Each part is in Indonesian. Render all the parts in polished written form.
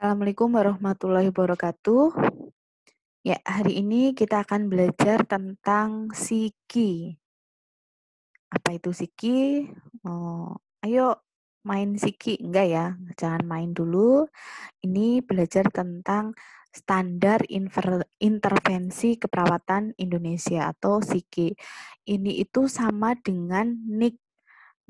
Assalamualaikum warahmatullahi wabarakatuh. Ya, hari ini kita akan belajar tentang psiki. Apa itu psiki? Ayo main psiki. Enggak ya, jangan main dulu. Ini belajar tentang standar intervensi keperawatan Indonesia atau psiki. Ini itu sama dengan NIC,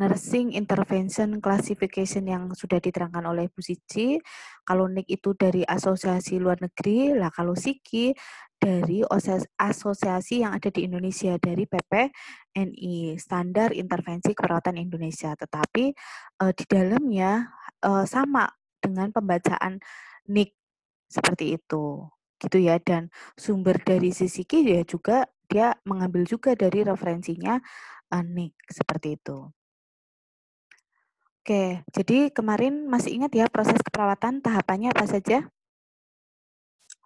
Nursing Intervention Classification, yang sudah diterangkan oleh Bu Cici. Kalau NIC itu dari asosiasi luar negeri, lah kalau SIKI dari asosiasi yang ada di Indonesia, dari PPNI, Standar Intervensi Keperawatan Indonesia. Tetapi di dalamnya sama dengan pembacaan NIC seperti itu. Gitu ya, dan sumber dari si SIKI ya juga dia mengambil juga dari referensinya NIC seperti itu. Oke, jadi kemarin masih ingat ya proses keperawatan tahapannya apa saja?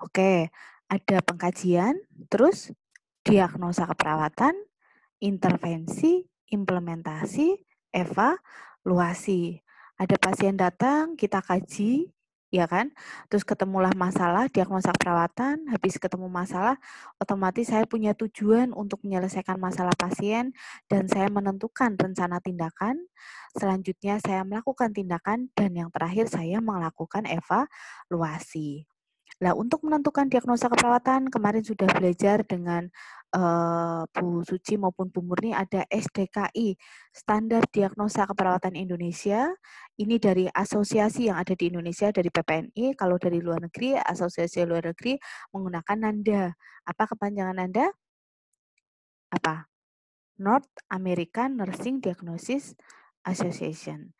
Oke, ada pengkajian, terus diagnosa keperawatan, intervensi, implementasi, evaluasi. Ada pasien datang, kita kaji, ya kan? Terus ketemulah masalah, diagnosa keperawatan, habis ketemu masalah, otomatis saya punya tujuan untuk menyelesaikan masalah pasien dan saya menentukan rencana tindakan. Selanjutnya saya melakukan tindakan dan yang terakhir saya melakukan evaluasi. Nah, untuk menentukan diagnosa keperawatan, kemarin sudah belajar dengan Bu Suci maupun Bu Murni, ada SDKI, Standar Diagnosa Keperawatan Indonesia. Ini dari asosiasi yang ada di Indonesia, dari PPNI. Kalau dari luar negeri, asosiasi luar negeri menggunakan NANDA. Apa kepanjangan NANDA? Apa? North American Nursing Diagnosis Association.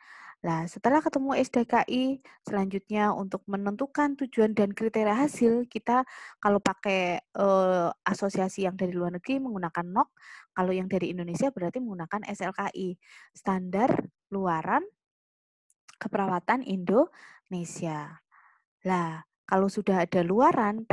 Nah, setelah ketemu SDKI, selanjutnya untuk menentukan tujuan dan kriteria hasil, kita kalau pakai asosiasi yang dari luar negeri menggunakan NOC, kalau yang dari Indonesia berarti menggunakan SLKI, Standar Luaran Keperawatan Indonesia. Lah, kalau sudah ada luaran,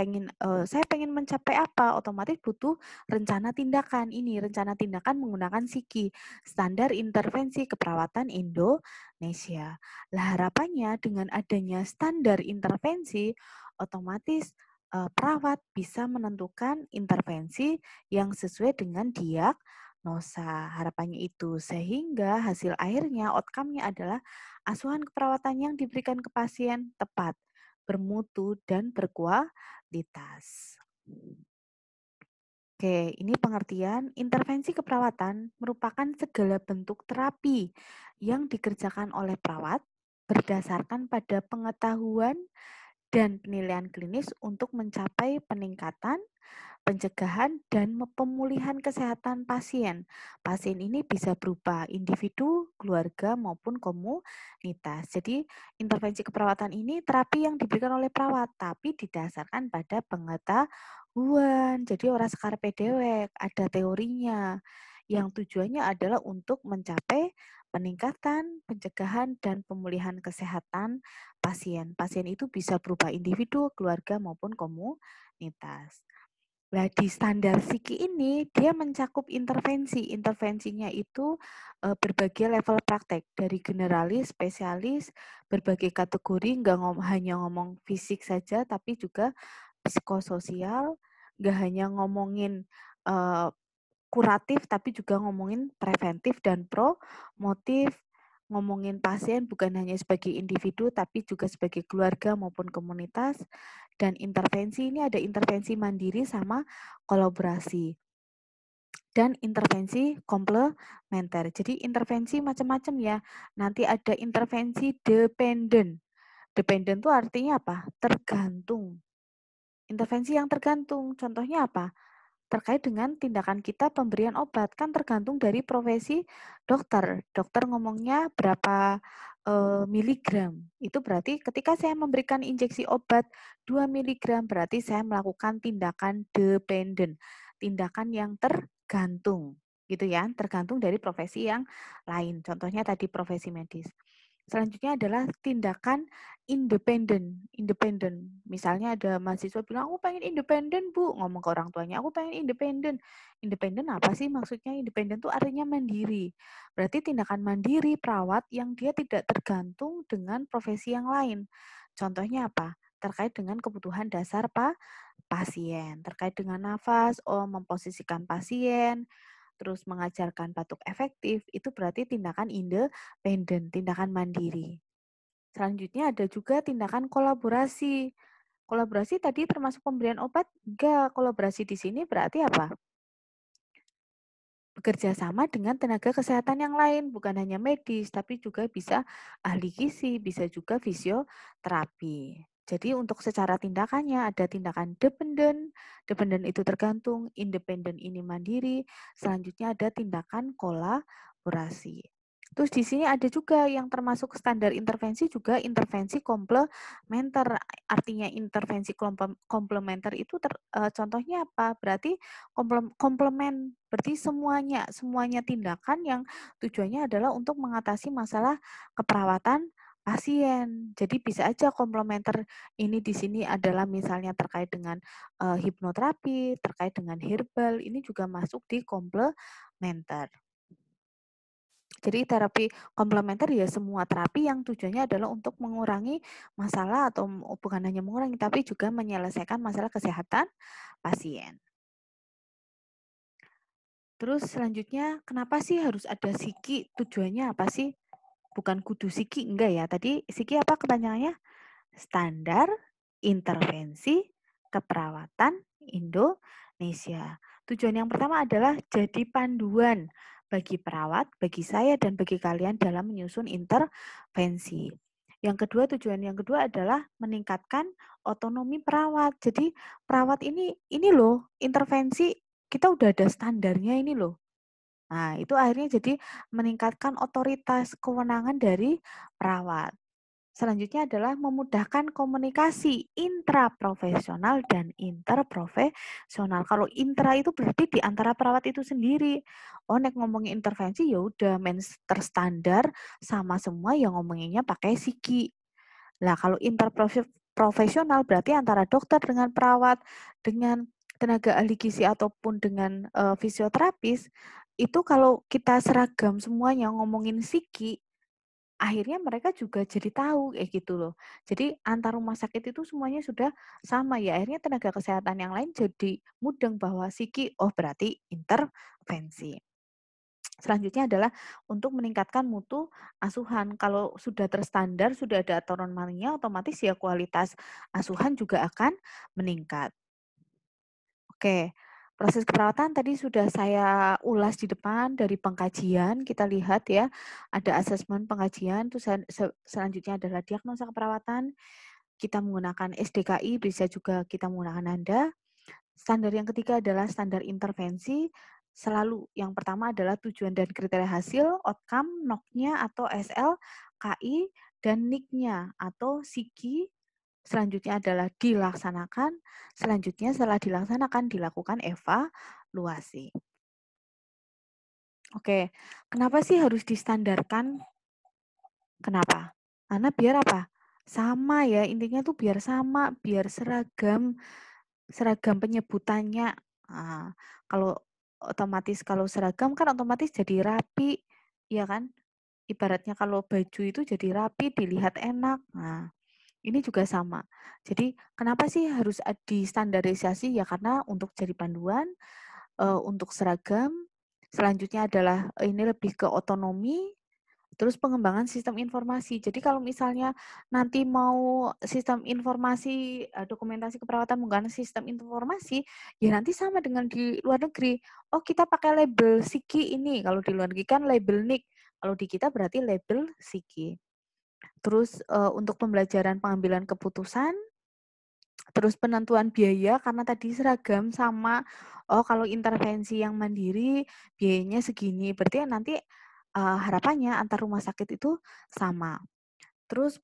saya pengen mencapai apa? Otomatis butuh rencana tindakan. Ini rencana tindakan menggunakan SIKI, Standar Intervensi Keperawatan Indonesia. Lah, harapannya dengan adanya standar intervensi, otomatis perawat bisa menentukan intervensi yang sesuai dengan diagnosa. Harapannya itu, sehingga hasil akhirnya, outcome-nya adalah asuhan keperawatan yang diberikan ke pasien tepat, bermutu, dan berkualitas. Oke, ini pengertian. Intervensi keperawatan merupakan segala bentuk terapi yang dikerjakan oleh perawat berdasarkan pada pengetahuan dan penilaian klinis untuk mencapai peningkatan, pencegahan, dan pemulihan kesehatan pasien. Pasien ini bisa berupa individu, keluarga, maupun komunitas. Jadi, intervensi keperawatan ini terapi yang diberikan oleh perawat, tapi didasarkan pada pengetahuan. Jadi, orang sekarepe dewek, ada teorinya. Yang tujuannya adalah untuk mencapai peningkatan, pencegahan, dan pemulihan kesehatan pasien. Pasien itu bisa berupa individu, keluarga, maupun komunitas. Nah, di standar SIKI ini dia mencakup intervensi. Intervensinya itu berbagai level praktek, dari generalis, spesialis, berbagai kategori, nggak hanya ngomong fisik saja, tapi juga psikososial, nggak hanya ngomongin kuratif, tapi juga ngomongin preventif dan promotif, ngomongin pasien bukan hanya sebagai individu, tapi juga sebagai keluarga maupun komunitas. Dan intervensi ini ada intervensi mandiri sama kolaborasi. Dan intervensi komplementer. Jadi intervensi macam-macam ya. Nanti ada intervensi dependen. Dependen itu artinya apa? Tergantung. Intervensi yang tergantung. Contohnya apa? Terkait dengan tindakan kita pemberian obat, kan tergantung dari profesi dokter. Dokter ngomongnya berapa miligram. Itu berarti ketika saya memberikan injeksi obat 2 miligram, berarti saya melakukan tindakan dependen, tindakan yang tergantung. Gitu ya, tergantung dari profesi yang lain. Contohnya tadi profesi medis. Selanjutnya adalah tindakan independen. Independen. Misalnya ada mahasiswa bilang, aku pengen independen, Bu. Ngomong ke orang tuanya, aku pengen independen. Independen apa sih maksudnya? Independen itu artinya mandiri. Berarti tindakan mandiri perawat yang dia tidak tergantung dengan profesi yang lain. Contohnya apa? Terkait dengan kebutuhan dasar pasien, terkait dengan nafas, memposisikan pasien, terus mengajarkan batuk efektif, itu berarti tindakan independen, tindakan mandiri. Selanjutnya ada juga tindakan kolaborasi. Kolaborasi tadi termasuk pemberian obat? Enggak, kolaborasi di sini berarti apa? Bekerja sama dengan tenaga kesehatan yang lain, bukan hanya medis, tapi juga bisa ahli gizi, bisa juga fisioterapi. Jadi untuk secara tindakannya ada tindakan dependen, dependen itu tergantung, independen ini mandiri, selanjutnya ada tindakan kolaborasi. Terus di sini ada juga yang termasuk standar intervensi juga intervensi komplementer. Artinya intervensi komplementer itu contohnya apa? Berarti komplement, berarti semuanya tindakan yang tujuannya adalah untuk mengatasi masalah keperawatan pasien. Jadi bisa aja komplementer ini di sini adalah misalnya terkait dengan hipnoterapi, terkait dengan herbal, ini juga masuk di komplementer. Jadi terapi komplementer ya semua terapi yang tujuannya adalah untuk mengurangi masalah atau bukan hanya mengurangi tapi juga menyelesaikan masalah kesehatan pasien. Terus selanjutnya kenapa sih harus ada psiki? Tujuannya apa sih? Bukan kudu psiki, enggak ya. Tadi psiki apa kepanjangannya? Standar Intervensi Keperawatan Indonesia. Tujuan yang pertama adalah jadi panduan bagi perawat, bagi saya, dan bagi kalian dalam menyusun intervensi. Yang kedua, tujuan yang kedua adalah meningkatkan otonomi perawat. Jadi perawat ini loh, intervensi kita udah ada standarnya ini loh. Nah, itu akhirnya jadi meningkatkan otoritas kewenangan dari perawat. Selanjutnya adalah memudahkan komunikasi intraprofesional dan interprofesional. Kalau intra itu berarti di antara perawat itu sendiri. Oh, nek ngomongin intervensi ya udah terstandar sama semua yang ngomonginnya pakai psiki. Nah, kalau interprofesional berarti antara dokter dengan perawat, dengan tenaga ahli gizi ataupun dengan fisioterapis, itu kalau kita seragam semuanya ngomongin psiki, akhirnya mereka juga jadi tahu kayak gitu loh. Jadi antar rumah sakit itu semuanya sudah sama ya. Akhirnya tenaga kesehatan yang lain jadi mudeng bahwa psiki oh berarti intervensi. Selanjutnya adalah untuk meningkatkan mutu asuhan. Kalau sudah terstandar, sudah ada aturan mainnya, otomatis ya kualitas asuhan juga akan meningkat. Oke, proses keperawatan tadi sudah saya ulas di depan dari pengkajian. Kita lihat ya, ada asesmen pengkajian, terus selanjutnya adalah diagnosa keperawatan. Kita menggunakan SDKI, bisa juga kita menggunakan Anda. Standar yang ketiga adalah standar intervensi. Selalu yang pertama adalah tujuan dan kriteria hasil, outcome, NOC-nya atau SLKI, dan NIC-nya atau SIGI. Selanjutnya adalah dilaksanakan. Selanjutnya setelah dilaksanakan dilakukan evaluasi. Oke, kenapa sih harus distandarkan? Kenapa? Karena biar apa? Sama ya, intinya tuh biar sama, biar seragam penyebutannya. Nah, kalau otomatis kalau seragam kan otomatis jadi rapi, ya kan? Ibaratnya kalau baju itu jadi rapi, dilihat enak. Nah, ini juga sama. Jadi kenapa sih harus distandarisasi? Ya karena untuk jadi panduan, untuk seragam. Selanjutnya adalah ini lebih ke otonomi, terus pengembangan sistem informasi. Jadi kalau misalnya nanti mau sistem informasi, dokumentasi keperawatan menggunakan sistem informasi, ya nanti sama dengan di luar negeri. Oh kita pakai label SIGI ini, kalau di luar negeri kan label NIC, kalau di kita berarti label SIGI. Terus untuk pembelajaran pengambilan keputusan, terus penentuan biaya karena tadi seragam sama, oh kalau intervensi yang mandiri biayanya segini, berarti nanti harapannya antar rumah sakit itu sama. Terus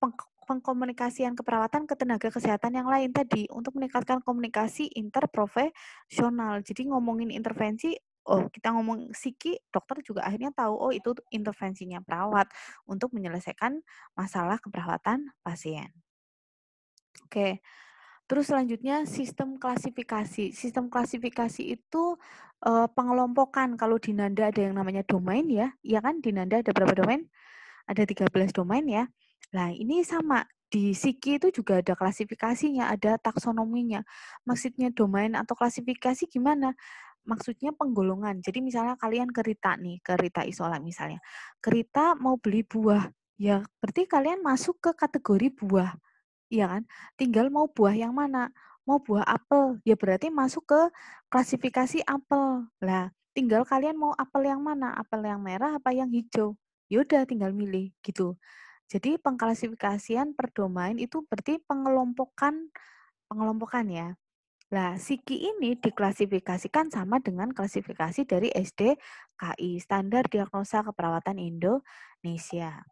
pengkomunikasian keperawatan ke tenaga kesehatan yang lain tadi untuk meningkatkan komunikasi interprofesional. Jadi ngomongin intervensi, oh kita ngomong psiki, dokter juga akhirnya tahu, oh itu intervensinya perawat untuk menyelesaikan masalah keperawatan pasien. Oke, terus selanjutnya sistem klasifikasi. Sistem klasifikasi itu pengelompokan. Kalau di Nanda ada yang namanya domain ya, iya kan di Nanda ada berapa domain? Ada 13 domain ya. Nah, ini sama. di Psiki itu juga ada klasifikasinya, ada taksonominya. Maksudnya domain atau klasifikasi gimana? Maksudnya penggolongan. Jadi misalnya kalian ke Rita nih, ke Rita Isola misalnya. Ke Rita mau beli buah, ya berarti kalian masuk ke kategori buah, iya kan? Tinggal mau buah yang mana? Mau buah apel, ya berarti masuk ke klasifikasi apel. Lah, tinggal kalian mau apel yang mana? Apel yang merah apa yang hijau? Ya udah tinggal milih gitu. Jadi pengklasifikasian per domain itu berarti pengelompokan pengelompokan ya. Nah, Siki ini diklasifikasikan sama dengan klasifikasi dari SDKI, Standar Diagnosa Keperawatan Indonesia.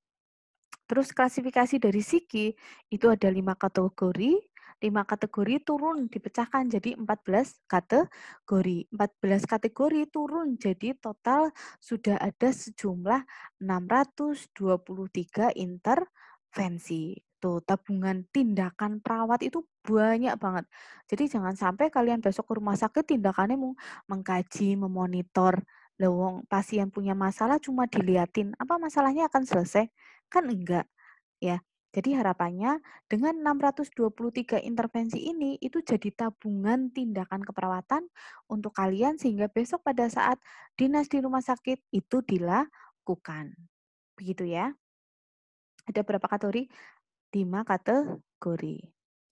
Terus klasifikasi dari Siki itu ada 5 kategori. 5 kategori turun dipecahkan jadi 14 kategori. 14 kategori turun jadi total sudah ada sejumlah 623 intervensi. Tuh, tabungan tindakan perawat itu banyak banget. Jadi jangan sampai kalian besok ke rumah sakit tindakannya mengkaji, memonitor. Lewong pasien punya masalah cuma diliatin, apa masalahnya akan selesai? Kan enggak, ya. Jadi harapannya dengan 623 intervensi ini itu jadi tabungan tindakan keperawatan untuk kalian sehingga besok pada saat dinas di rumah sakit itu dilakukan. Begitu ya. Ada berapa kategori? 5 kategori.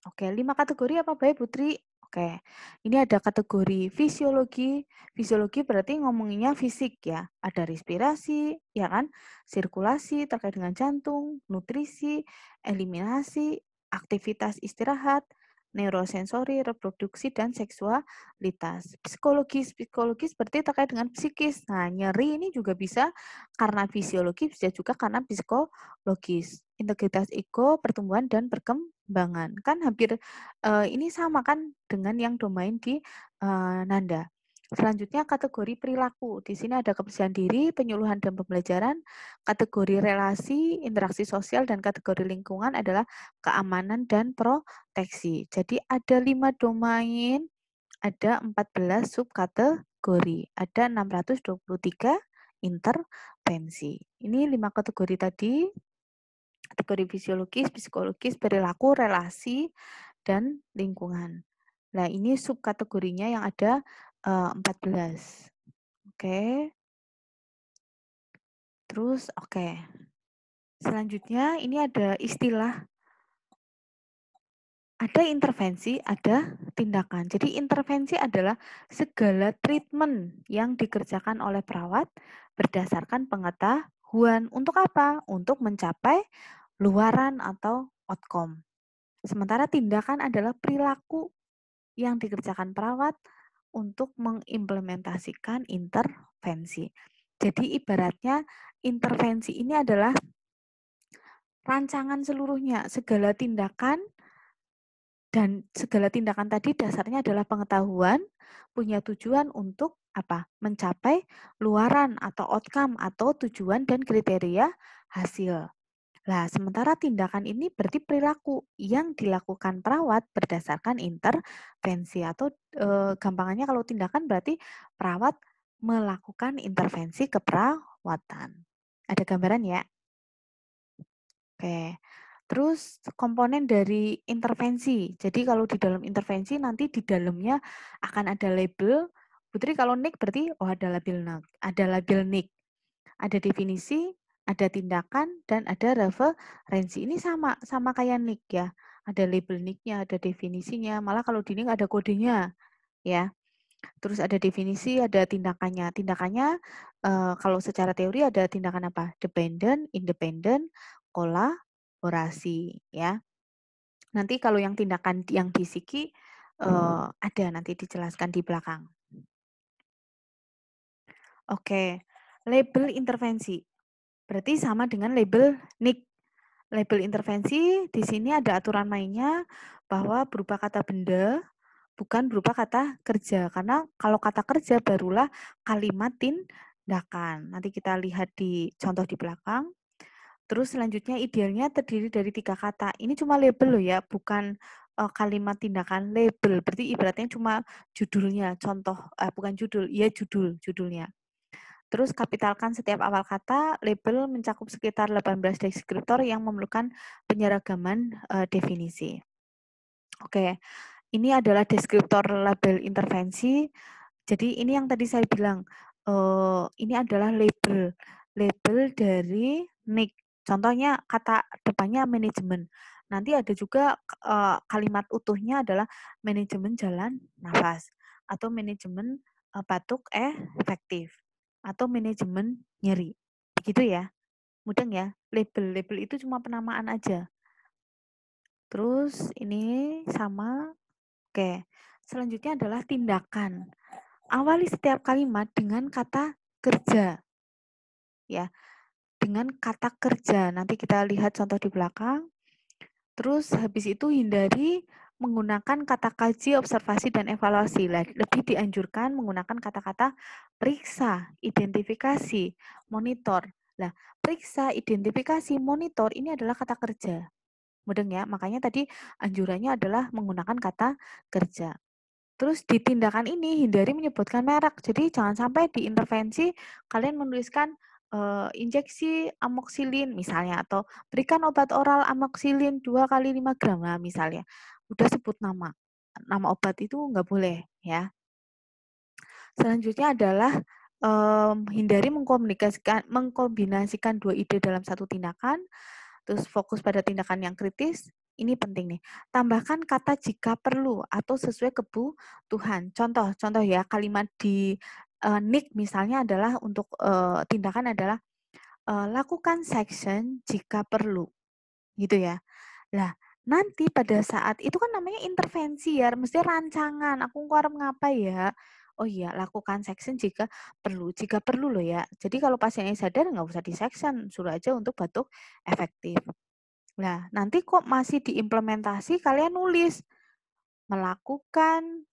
Oke, 5 kategori apa baik Putri? Oke, ini ada kategori fisiologi. Fisiologi berarti ngomonginnya fisik ya. Ada respirasi, ya kan? Sirkulasi terkait dengan jantung, nutrisi, eliminasi, aktivitas istirahat, neurosensori, reproduksi, dan seksualitas. Psikologis berarti terkait dengan psikis. Nah, nyeri ini juga bisa karena fisiologi, bisa juga karena psikologis. Integritas ego, pertumbuhan, dan perkembangan. Kan hampir ini sama kan dengan yang domain di Nanda. Selanjutnya kategori perilaku. Di sini ada kebersihan diri, penyuluhan dan pembelajaran. Kategori relasi, interaksi sosial, dan kategori lingkungan adalah keamanan dan proteksi. Jadi ada 5 domain, ada 14 subkategori, ada 623 intervensi. Ini 5 kategori tadi, kategori fisiologis, psikologis, perilaku, relasi, dan lingkungan. Nah, ini subkategorinya yang ada 14. Oke. Terus, oke. Selanjutnya, ini ada istilah, ada intervensi, ada tindakan. Jadi intervensi adalah segala treatment yang dikerjakan oleh perawat berdasarkan pengetahuan. Untuk apa? Untuk mencapai luaran atau outcome. Sementara tindakan adalah perilaku yang dikerjakan perawat untuk mengimplementasikan intervensi. Jadi ibaratnya intervensi ini adalah rancangan seluruhnya, segala tindakan dan segala tindakan tadi dasarnya adalah pengetahuan, punya tujuan untuk apa? Mencapai luaran atau outcome atau tujuan dan kriteria hasil. Nah, sementara tindakan ini berarti perilaku yang dilakukan perawat berdasarkan intervensi atau gampangannya kalau tindakan berarti perawat melakukan intervensi keperawatan. Ada gambaran ya? Oke. Terus komponen dari intervensi. Jadi kalau di dalam intervensi nanti di dalamnya akan ada label. Putri kalau NIK berarti ada label NIK. Ada definisi, ada tindakan, dan ada referensi. Ini sama kayak NIK ya. Ada label NIK-nya, ada definisinya. Malah kalau di NIK ada kodenya ya. Terus ada definisi, ada tindakannya. Tindakannya kalau secara teori ada tindakan apa? Dependent, independent, kolaborasi ya. Nanti kalau yang tindakan yang di Psiki ada nanti dijelaskan di belakang. Oke, label intervensi. Berarti sama dengan label NIK. Label intervensi di sini ada aturan mainnya bahwa berupa kata benda, bukan berupa kata kerja. Karena kalau kata kerja barulah kalimat tindakan. Nanti kita lihat di contoh di belakang. Terus selanjutnya idealnya terdiri dari 3 kata. Ini cuma label loh ya, bukan kalimat tindakan label. Berarti ibaratnya cuma judulnya, contoh, bukan judul, ya judulnya. Terus kapitalkan setiap awal kata, label mencakup sekitar 18 deskriptor yang memerlukan penyeragaman definisi. Oke, ini adalah deskriptor label intervensi. Jadi ini yang tadi saya bilang, ini adalah label dari NIC. Contohnya kata depannya manajemen. Nanti ada juga kalimat utuhnya adalah manajemen jalan nafas atau manajemen batuk efektif atau manajemen nyeri. Begitu ya. Mudeng ya. Label itu cuma penamaan aja. Terus ini sama. Oke. Selanjutnya adalah tindakan. Awali setiap kalimat dengan kata kerja. Ya, dengan kata kerja. Nanti kita lihat contoh di belakang. Terus habis itu hindari menggunakan kata kaji, observasi, dan evaluasi. Lebih dianjurkan menggunakan kata-kata periksa, identifikasi, monitor. Nah, periksa, identifikasi, monitor ini adalah kata kerja. Mudeng ya, makanya tadi anjurannya adalah menggunakan kata kerja. Terus di tindakan ini hindari menyebutkan merek. Jadi jangan sampai di intervensi kalian menuliskan injeksi amoksilin misalnya atau berikan obat oral amoksilin 2 kali 5 gram lah misalnya. Udah sebut nama. Nama obat itu nggak boleh ya. Selanjutnya adalah hindari mengkombinasikan dua ide dalam satu tindakan. Terus fokus pada tindakan yang kritis. Ini penting nih. Tambahkan kata jika perlu atau sesuai kebutuhan. Contoh ya, kalimat di NIC misalnya adalah untuk tindakan adalah lakukan section jika perlu. Gitu ya. Lah, nanti pada saat itu kan namanya intervensi ya, mesti rancangan. Aku arep ngapa ya? Oh iya, lakukan section jika perlu. Jika perlu loh ya. Jadi kalau pasiennya sadar nggak usah di section, suruh aja untuk batuk efektif. Nah, nanti kok masih diimplementasi, kalian nulis melakukan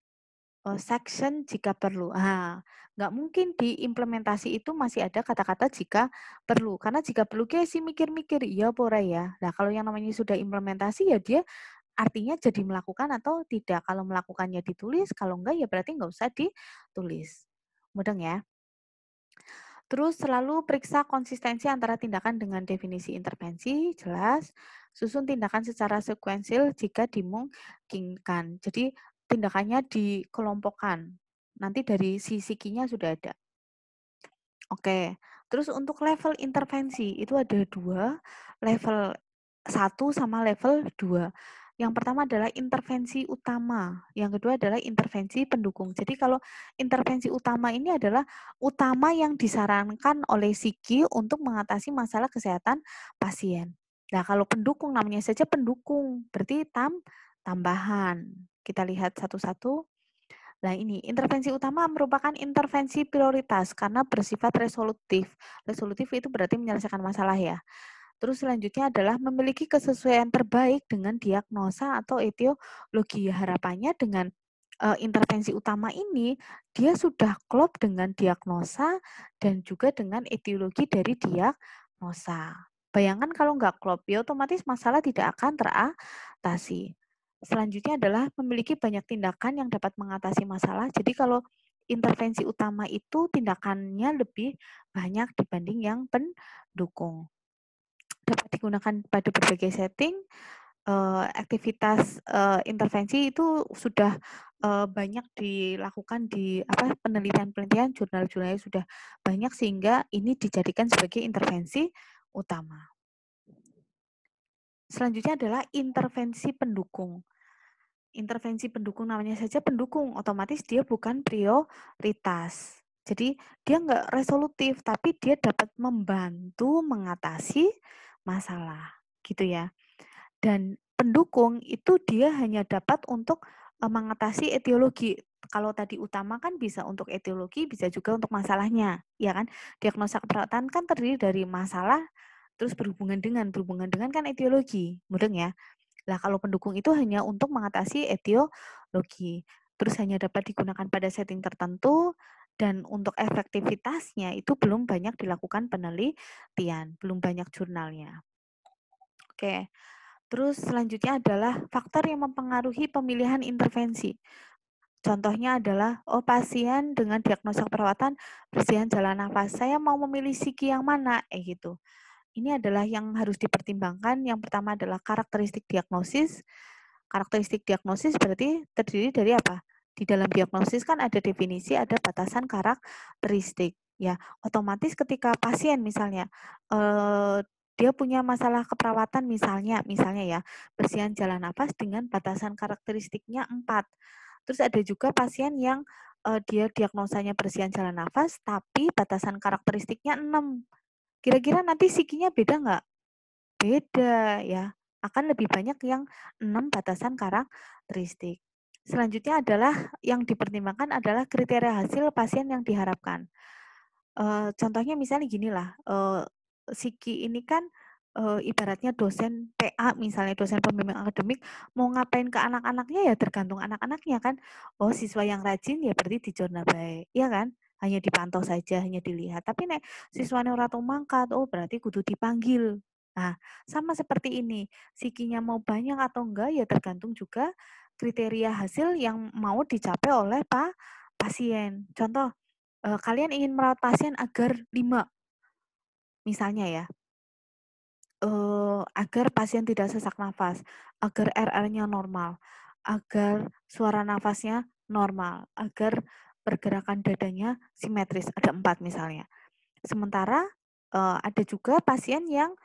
section jika perlu. Nggak mungkin diimplementasi itu masih ada kata-kata jika perlu. Karena jika perlu kayak sih mikir-mikir, iya pora ya. Nah, kalau yang namanya sudah implementasi ya dia artinya jadi melakukan atau tidak. Kalau melakukannya ditulis, kalau enggak ya berarti nggak usah ditulis. Mudeng ya. Terus selalu periksa konsistensi antara tindakan dengan definisi intervensi, jelas. Susun tindakan secara sekuensil jika dimungkinkan. Jadi tindakannya dikelompokkan. Nanti dari sisi kinya sudah ada. Oke, terus untuk level intervensi itu ada 2, level 1 sama level 2. Yang pertama adalah intervensi utama, yang kedua adalah intervensi pendukung. Jadi kalau intervensi utama ini adalah utama yang disarankan oleh psiki untuk mengatasi masalah kesehatan pasien. Nah, kalau pendukung namanya saja pendukung, berarti tambahan. Kita lihat satu-satu. Nah, ini intervensi utama merupakan intervensi prioritas karena bersifat resolutif. Resolutif itu berarti menyelesaikan masalah ya. Terus selanjutnya adalah memiliki kesesuaian terbaik dengan diagnosa atau etiologi. Harapannya dengan intervensi utama ini, dia sudah klop dengan diagnosa dan juga dengan etiologi dari diagnosa. Bayangkan kalau nggak klop, ya otomatis masalah tidak akan teratasi. Selanjutnya adalah memiliki banyak tindakan yang dapat mengatasi masalah. Jadi kalau intervensi utama itu tindakannya lebih banyak dibanding yang pendukung. Dapat digunakan pada berbagai setting, aktivitas intervensi itu sudah banyak dilakukan di penelitian-penelitian, jurnal-jurnalnya sudah banyak sehingga ini dijadikan sebagai intervensi utama. Selanjutnya adalah intervensi pendukung. Intervensi pendukung namanya saja pendukung, otomatis dia bukan prioritas. Jadi dia nggak resolutif, tapi dia dapat membantu mengatasi masalah, gitu ya. Dan pendukung itu dia hanya dapat untuk mengatasi etiologi. Kalau tadi utama kan bisa untuk etiologi, bisa juga untuk masalahnya, ya kan? Diagnosa keperawatan kan terdiri dari masalah, terus berhubungan dengan kan etiologi, mudeng ya. Lah kalau pendukung itu hanya untuk mengatasi etiologi, terus hanya dapat digunakan pada setting tertentu dan untuk efektivitasnya itu belum banyak dilakukan penelitian, belum banyak jurnalnya. Oke. Terus selanjutnya adalah faktor yang mempengaruhi pemilihan intervensi. Contohnya adalah, oh pasien dengan diagnosa keperawatan bersihan jalan nafas, saya mau memilih psiki yang mana? Gitu. Ini adalah yang harus dipertimbangkan. Yang pertama adalah karakteristik diagnosis. Karakteristik diagnosis berarti terdiri dari apa? Di dalam diagnosis kan ada definisi, ada batasan karakteristik. Ya, otomatis ketika pasien misalnya dia punya masalah keperawatan misalnya ya, bersihan jalan nafas dengan batasan karakteristiknya 4. Terus ada juga pasien yang dia diagnosanya bersihan jalan nafas tapi batasan karakteristiknya 6. Kira-kira nanti psikinya beda nggak? Beda ya, akan lebih banyak yang 6 batasan karakteristik. Selanjutnya adalah yang dipertimbangkan adalah kriteria hasil pasien yang diharapkan. Contohnya misalnya ginilah, psiki ini kan ibaratnya dosen PA misalnya, dosen pembimbing akademik mau ngapain ke anak-anaknya ya tergantung anak-anaknya kan. Oh siswa yang rajin ya berarti dicorna bae, iya kan? Hanya dipantau saja, hanya dilihat. Tapi nek siswane ora tau mangkat, oh berarti kudu dipanggil. Nah, sama seperti ini, psikinya mau banyak atau enggak ya tergantung juga kriteria hasil yang mau dicapai oleh pasien. Contoh, kalian ingin merawat pasien agar 5, misalnya ya, agar pasien tidak sesak nafas, agar RR-nya normal, agar suara nafasnya normal, agar pergerakan dadanya simetris, ada 4 misalnya. Sementara ada juga pasien yang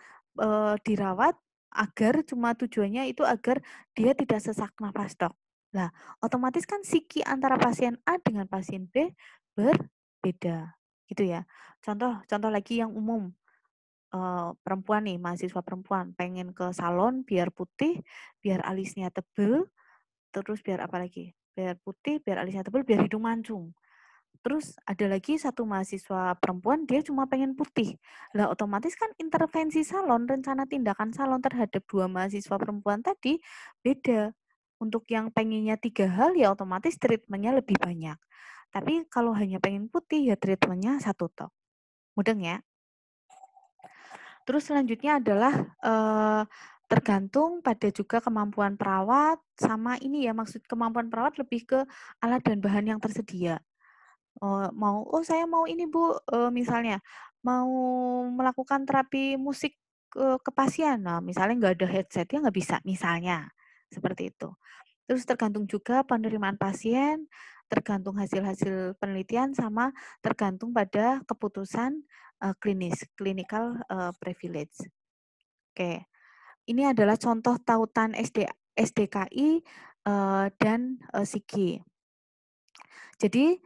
dirawat agar cuma tujuannya itu agar dia tidak sesak nafas, Dok. Nah, otomatis kan psiki antara pasien A dengan pasien B berbeda, gitu ya. Contoh contoh lagi yang umum, perempuan nih, mahasiswa perempuan pengen ke salon biar putih, biar alisnya tebel, terus biar apa lagi? Biar putih, biar alisnya tebel, biar hidung mancung. Terus ada lagi satu mahasiswa perempuan, dia cuma pengen putih. Lah otomatis kan intervensi salon, rencana tindakan salon terhadap 2 mahasiswa perempuan tadi beda. Untuk yang pengennya 3 hal ya otomatis treatmentnya lebih banyak. Tapi kalau hanya pengen putih ya treatmentnya 1 tok. Mudeng ya? Terus selanjutnya adalah tergantung pada juga kemampuan perawat sama ini ya, maksud kemampuan perawat lebih ke alat dan bahan yang tersedia. Oh saya mau ini Bu, misalnya mau melakukan terapi musik ke pasien. Nah, misalnya nggak ada headset ya nggak bisa, misalnya seperti itu. Terus tergantung juga penerimaan pasien, tergantung hasil-hasil penelitian, sama tergantung pada keputusan klinis, clinical privilege. Oke, ini adalah contoh tautan SDKI dan psiki. Jadi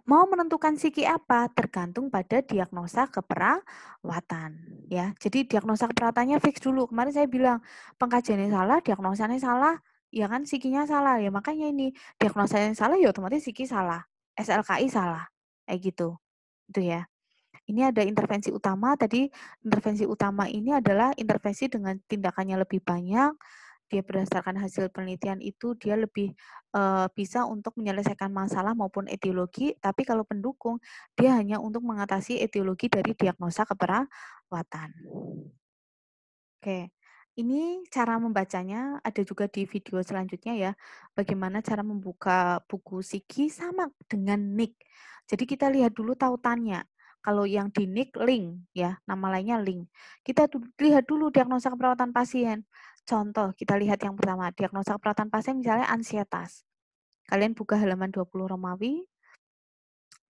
mau menentukan psiki apa tergantung pada diagnosa keperawatan ya. Jadi diagnosa keperawatannya fix dulu. Kemarin saya bilang pengkajiannya salah, diagnosanya salah, ya kan psikinya salah ya. Makanya ini diagnosanya salah ya otomatis psiki salah, SLKI salah. Kayak gitu. Itu ya. Ini ada intervensi utama. Tadi intervensi utama ini adalah intervensi dengan tindakannya lebih banyak, dia berdasarkan hasil penelitian itu dia lebih bisa untuk menyelesaikan masalah maupun etiologi, tapi kalau pendukung dia hanya untuk mengatasi etiologi dari diagnosa keperawatan. Oke, ini cara membacanya ada juga di video selanjutnya ya. Bagaimana cara membuka buku psiki sama dengan NIK. Jadi kita lihat dulu tautannya. Kalau yang di NIK link ya, nama lainnya link. Kita lihat dulu diagnosa keperawatan pasien. Contoh, kita lihat yang pertama, diagnosa keperawatan pasien misalnya ansietas. Kalian buka halaman 20 Romawi,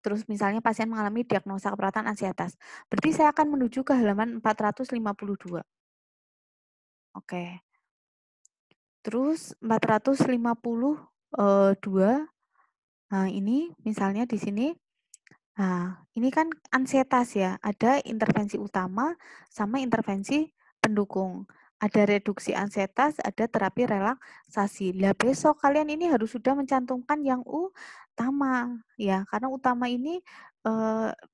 terus misalnya pasien mengalami diagnosa keperawatan ansietas. Berarti saya akan menuju ke halaman 452. Oke. Terus 452, nah ini misalnya di sini, nah ini kan ansietas ya, ada intervensi utama sama intervensi pendukung. Ada reduksi ansietas, ada terapi relaksasi. Lah besok kalian ini harus sudah mencantumkan yang utama ya, karena utama ini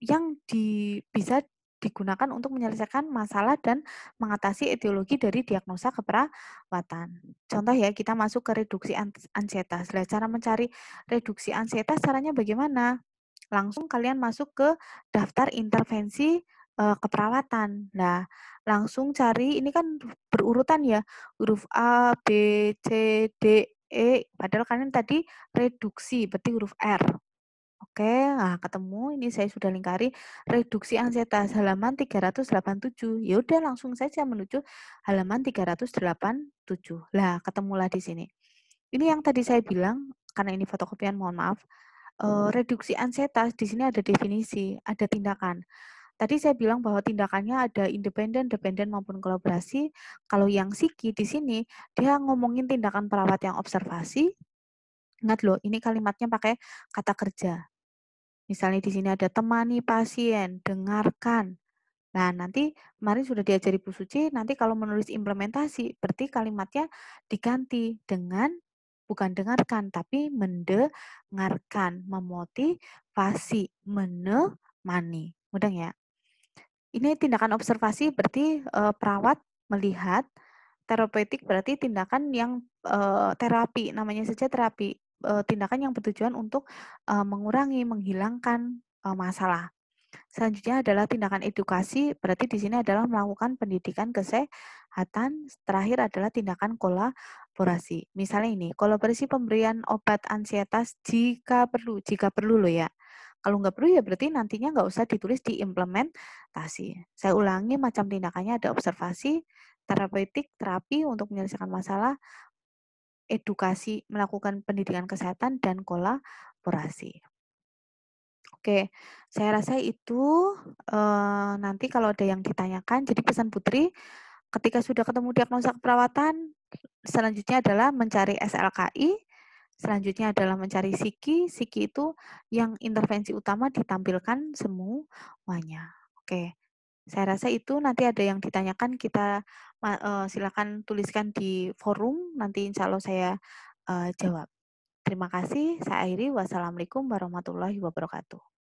yang bisa digunakan untuk menyelesaikan masalah dan mengatasi etiologi dari diagnosa keperawatan. Contoh ya, kita masuk ke reduksi ansietas. Nah, cara mencari reduksi ansietas caranya bagaimana? Langsung kalian masuk ke daftar intervensi keperawatan. Nah, langsung cari, ini kan berurutan ya, huruf A, B, C, D, E, padahal kalian tadi reduksi, berarti huruf R. Oke, nah ketemu, ini saya sudah lingkari reduksi ansietas halaman 387. Ya udah langsung saja menuju halaman 387. Lah, ketemulah di sini. Ini yang tadi saya bilang, karena ini fotokopian, mohon maaf. Reduksi ansietas di sini ada definisi, ada tindakan. Tadi saya bilang bahwa tindakannya ada independen, dependen maupun kolaborasi. Kalau yang psiki di sini dia ngomongin tindakan perawat yang observasi. Ingat loh, ini kalimatnya pakai kata kerja. Misalnya di sini ada temani pasien, dengarkan. Nah, nanti kemarin sudah diajari Bu Suci, nanti kalau menulis implementasi, berarti kalimatnya diganti dengan bukan dengarkan, tapi mendengarkan, memotivasi, menemani. Mudah ya? Ini tindakan observasi berarti perawat melihat, terapeutik berarti tindakan yang terapi, namanya saja terapi, tindakan yang bertujuan untuk mengurangi, menghilangkan masalah. Selanjutnya adalah tindakan edukasi, berarti di sini adalah melakukan pendidikan kesehatan. Terakhir adalah tindakan kolaborasi. Misalnya ini, kolaborasi pemberian obat ansietas jika perlu loh ya. Kalau nggak perlu ya berarti nantinya nggak usah ditulis di implementasi. Saya ulangi, macam tindakannya ada observasi, terapeutik, terapi untuk menyelesaikan masalah, edukasi, melakukan pendidikan kesehatan, dan kolaborasi. Oke, saya rasa itu nanti kalau ada yang ditanyakan, jadi pesan Putri, ketika sudah ketemu diagnosa keperawatan, selanjutnya adalah mencari SLKI, selanjutnya adalah mencari psiki, psiki itu yang intervensi utama ditampilkan semuanya. Oke, saya rasa itu nanti ada yang ditanyakan, kita silakan tuliskan di forum, nanti insya Allah saya jawab. Terima kasih, saya akhiri. Wassalamualaikum warahmatullahi wabarakatuh.